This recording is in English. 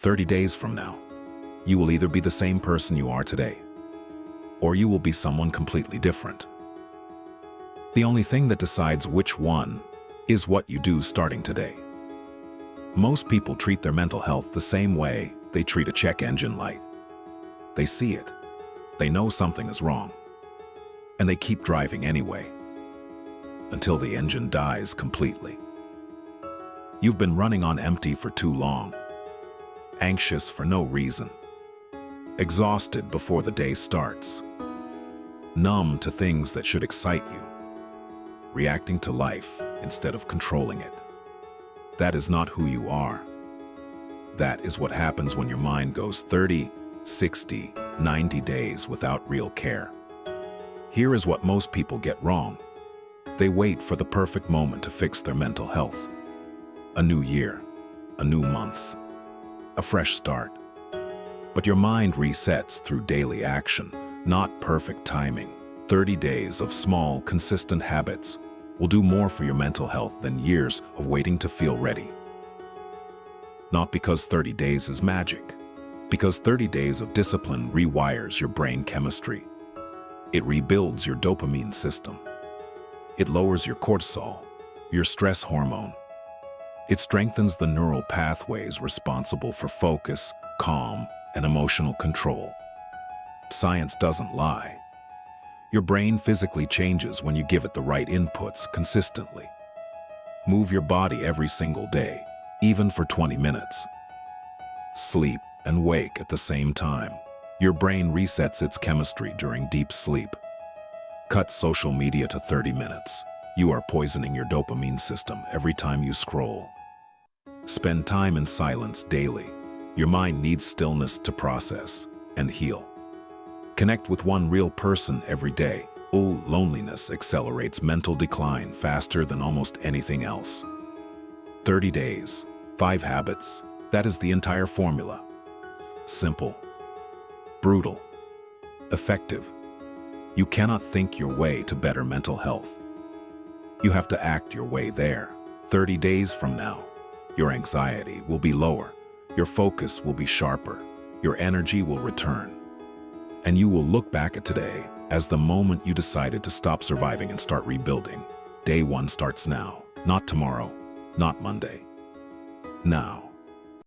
30 days from now, you will either be the same person you are today, or you will be someone completely different. The only thing that decides which one is what you do starting today. Most people treat their mental health the same way they treat a check engine light. They see it, they know something is wrong, and they keep driving anyway, until the engine dies completely. You've been running on empty for too long, anxious for no reason, exhausted before the day starts, numb to things that should excite you, reacting to life instead of controlling it. That is not who you are. That is what happens when your mind goes 30, 60, 90 days without real care. Here is what most people get wrong. They wait for the perfect moment to fix their mental health. A new year, a new month, a fresh start. But your mind resets through daily action, not perfect timing. 30 days of small, consistent habits will do more for your mental health than years of waiting to feel ready. Not because 30 days is magic, because 30 days of discipline rewires your brain chemistry. It rebuilds your dopamine system. It lowers your cortisol, your stress hormone. It strengthens the neural pathways responsible for focus, calm, and emotional control. Science doesn't lie. Your brain physically changes when you give it the right inputs consistently. Move your body every single day, even for 20 minutes. Sleep and wake at the same time. Your brain resets its chemistry during deep sleep. Cut social media to 30 minutes. You are poisoning your dopamine system every time you scroll. Spend time in silence daily. Your mind needs stillness to process and heal. Connect with one real person every day. Oh, loneliness accelerates mental decline faster than almost anything else. 30 days, 5 habits. That is the entire formula. Simple, brutal, effective. You cannot think your way to better mental health. You have to act your way there. 30 days from now, your anxiety will be lower, your focus will be sharper, your energy will return. And you will look back at today as the moment you decided to stop surviving and start rebuilding. Day 1 starts now, not tomorrow, not Monday. Now.